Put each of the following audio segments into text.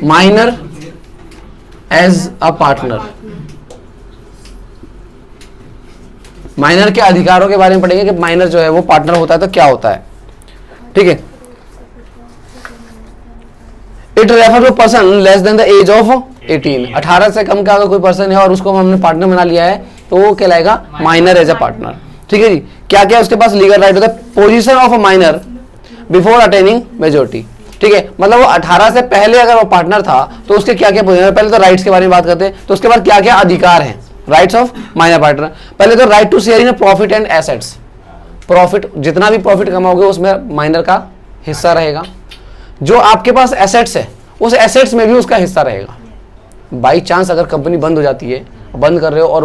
Minor age a partner. Minor के अधिकारों के बारे में पढ़ेंगे कि माइनर जो है वो पार्टनर होता है तो क्या होता है। ठीक है, it refer to person less than the age of 18। 18 से कम का अगर कोई पर्सन है और उसको हमने पार्टनर बना लिया है तो वो कहलाएगा माइनर एज अ पार्टनर। ठीक है जी, क्या क्या उसके पास लीगल राइट होता है? Position of a minor before attaining majority. ठीक है, मतलब वो 18 से पहले अगर वो पार्टनर था तो उसके क्या क्या पोजीशन। पहले तो राइट्स के बारे में बात करते हैं, तो उसके बाद क्या क्या अधिकार हैं राइट्स ऑफ माइनर पार्टनर। पहले तो right to share in profit and assets. Profit, जितना भी प्रॉफिट कमाओगे उसमें माइनर का हिस्सा रहेगा। जो आपके पास एसेट्स है उस एसेट्स में भी उसका हिस्सा रहेगा। बाई चांस अगर कंपनी बंद हो जाती है, बंद कर रहे हो और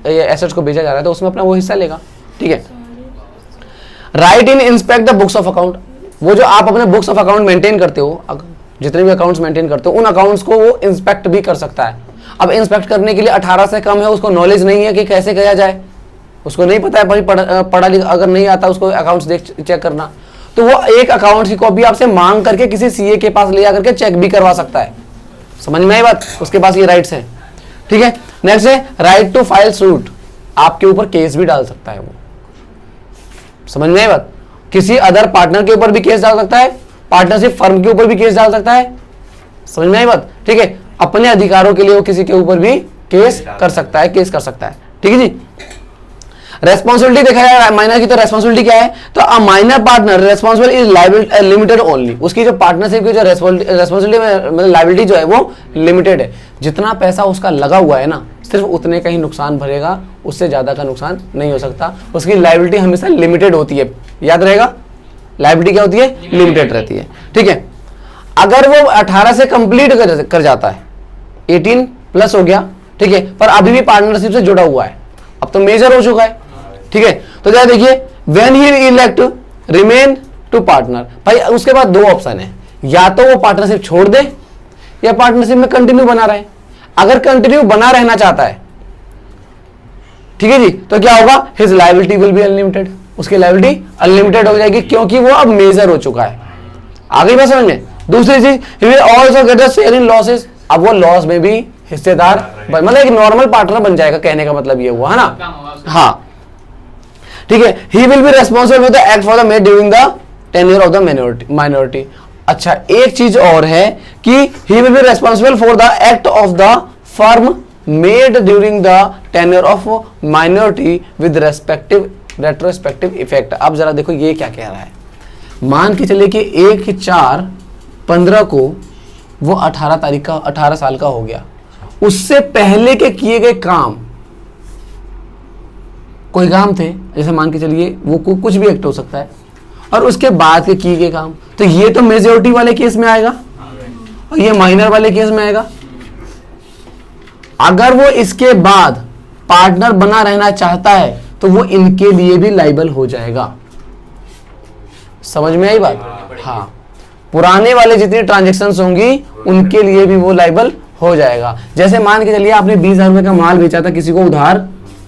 ये एसेट्स को बेचा जा रहा है तो उसमें अपना वो हिस्सा लेगा। ठीक है, right in inspect the books of account. वो जो आप अपने बुक्स ऑफ अकाउंट मेंटेन करते हो, जितने भी अकाउंट्स मेंटेन करते हो उन अकाउंट्स को वो इंस्पेक्ट भी कर सकता है। अब इंस्पेक्ट करने के लिए 18 से कम है, उसको नॉलेज नहीं है कि कैसे किया जाए, उसको नहीं पता है, पढ़ा लिखा अगर नहीं आता उसको अकाउंट्स देख चेक करना, तो वो एक अकाउंट की कॉपी आपसे मांग करके किसी सीए के पास ले जा करके चेक भी करवा सकता है। समझ में आई बात? उसके पास ये राइट्स हैं। ठीक है, नेक्स्ट है राइट टू फाइल सूट। आपके ऊपर केस भी डाल सकता है वो। समझ में आई बात? किसी अदर पार्टनर के ऊपर भी केस डाल सकता है, पार्टनरशिप फर्म के ऊपर भी केस डाल सकता है। समझ में आई बात? ठीक है, अपने अधिकारों के लिए वो किसी के ऊपर भी केस कर सकता है, केस कर सकता है। ठीक है जी। रेस्पॉन्सिबिलिटी देखा जाए माइनर की, तो रेस्पॉन्सिबिलिटी क्या है? तो a minor partner responsible is liability limited only. उसकी जो पार्टनरशिप की जो रेस्पॉन्सिबिलिटी मतलब लायबिलिटी जो है वो लिमिटेड है। जितना पैसा उसका लगा हुआ है ना, सिर्फ उतने का ही नुकसान भरेगा, उससे ज्यादा का नुकसान नहीं हो सकता। उसकी लायबिलिटी हमेशा लिमिटेड होती है, याद रहेगा। लायबिलिटी क्या होती है? लिमिटेड रहती है। ठीक है, अगर वो 18 से कंप्लीट कर जाता है, 18 प्लस हो गया, ठीक है, पर अभी भी पार्टनरशिप से जुड़ा हुआ है, अब तो मेजर हो चुका है। ठीक है, तो क्या देखिए, when he elect remain to partner. भाई उसके बाद दो ऑप्शन है, या तो वो पार्टनरशिप छोड़ दे या पार्टनरशिप में कंटिन्यू बना रहे। अगर कंटिन्यू बना रहना चाहता है, ठीक है जी, तो क्या होगा? His liability will be unlimited. उसकी लायबिलिटी अनलिमिटेड हो जाएगी क्योंकि वो अब मेजर हो चुका है। आगे बात समझ में? दूसरी चीज, he will also get a share in losses. अब वो लॉस में भी हिस्सेदार, मतलब एक नॉर्मल पार्टनर बन जाएगा, कहने का मतलब ये हुआ है ना। हाँ, ठीक है, he will be responsible for the act for the made during the tenure of the minority. अच्छा, एक चीज और है कि he will be responsible for the act of the firm made during the tenure of minority with respective retrospective effect. अब जरा देखो ये क्या कह रहा है। मान के चलिए कि 1/4/15 को वो 18 साल का हो गया। उससे पहले के किए गए काम, कोई काम थे, जैसे मान के चलिए वो कुछ भी एक्ट हो सकता है, और उसके बाद के किए गए काम, तो ये तो मेजोरिटी वाले केस में आएगा और ये माइनर वाले केस में आएगा। अगर वो इसके बाद पार्टनर बना रहना चाहता है तो वो इनके लिए भी लाइबल हो जाएगा। समझ में आई बात? हाँ, पुराने वाले जितनी ट्रांजेक्शन्स होंगी उनके लिए भी वो लाइबल हो जाएगा। जैसे मान के चलिए आपने 20,000 रुपए का माल बेचा था, किसी को उधार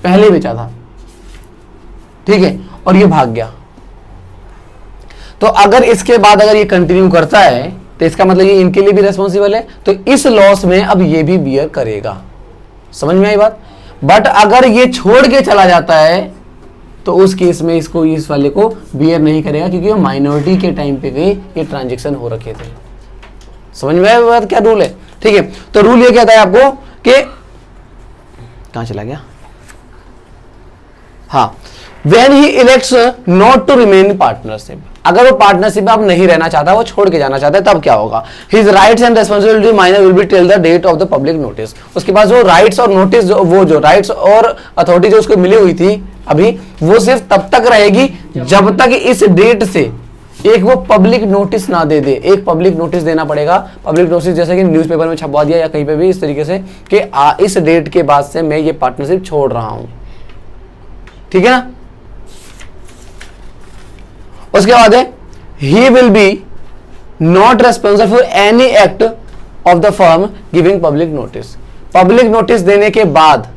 पहले बेचा था, ठीक है, और ये भाग गया, तो अगर इसके बाद अगर ये कंटिन्यू करता है तो इसका मतलब ये इनके लिए भी रेस्पॉन्सिबल है, तो इस लॉस में अब ये भी बियर करेगा। समझ में आई बात? बट अगर ये छोड़ के चला जाता है तो उस केस में इसको, इस वाले को बियर नहीं करेगा, क्योंकि वो माइनॉरिटी के टाइम पे भी ये ट्रांजेक्शन हो रखे थे। समझ में आई बात? क्या रूल है? ठीक है, तो रूल ये कहता है आपको कि कहां चला गया? हाँ, when he elects not to remain in partnership, अगर वो पार्टनरशिप में अब नहीं रहना चाहता, वो छोड़ के जाना चाहता है, तब क्या होगा? His rights and responsibility minor will be till the date of the public notice। उसके पास जो राइट्स और नोटिस, वो जो राइट्स और अथॉरिटी जो उसको मिली हुई थी अभी, वो सिर्फ तब तक रहेगी जब तक इस डेट से एक वो पब्लिक नोटिस ना दे दे। एक पब्लिक नोटिस देना पड़ेगा। पब्लिक नोटिस जैसे कि न्यूज़पेपर में छपवा दिया या कहीं पे भी इस तरीके से कि इस डेट के बाद से मैं ये पार्टनरशिप छोड़ रहा हूं, ठीक है ना। उसके बाद है he will be not responsible for any act of the firm giving public notice. Public notice देने के बाद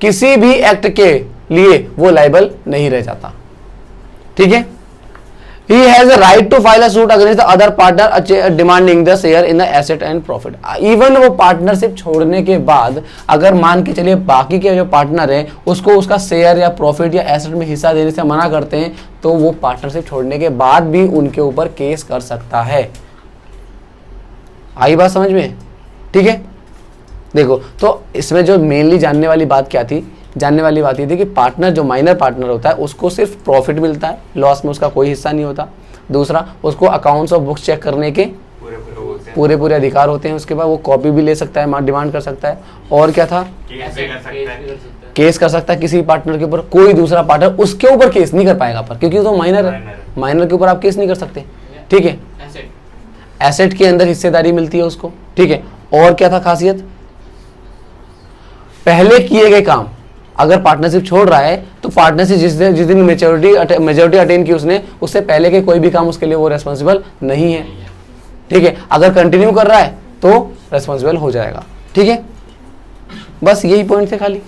किसी भी एक्ट के लिए वो लायबल नहीं रह जाता, ठीक है। He has a right to file a suit against the other partner demanding the share in the asset and profit. Even वो पार्टनरशिप छोड़ने के बाद अगर मान के चलिए बाकी के जो पार्टनर है उसको उसका शेयर या प्रॉफिट या एसेट में हिस्सा देने से मना करते हैं, तो वो पार्टनरशिप छोड़ने के बाद भी उनके ऊपर केस कर सकता है। आई बात समझ में? ठीक है, देखो तो इसमें जो मेनली जानने वाली बात क्या थी, जानने वाली बात ये थी कि पार्टनर जो माइनर पार्टनर होता है उसको सिर्फ प्रॉफिट मिलता है, लॉस में उसका कोई हिस्सा नहीं होता। दूसरा, उसको अकाउंट्स और बुक्स चेक करने के पूरे अधिकार होते हैं। उसके बाद वो कॉपी भी ले सकता है, डिमांड कर सकता है। और क्या था, केस कर सकता है किसी पार्टनर के ऊपर। कोई दूसरा पार्टनर उसके ऊपर केस नहीं कर पाएगा पर, क्योंकि वो तो माइनर है, माइनर के ऊपर आप केस नहीं कर सकते। ठीक है, एसेट के अंदर हिस्सेदारी मिलती है उसको। ठीक है, और क्या था खासियत, पहले किए गए काम अगर पार्टनरशिप छोड़ रहा है तो पार्टनरशिप जिस दिन मेजोरिटी अटेन की उसने, उससे पहले के कोई भी काम उसके लिए वो रेस्पॉन्सिबल नहीं है। ठीक है, अगर कंटिन्यू कर रहा है तो रेस्पॉन्सिबल हो जाएगा। ठीक है, बस यही पॉइंट थे खाली।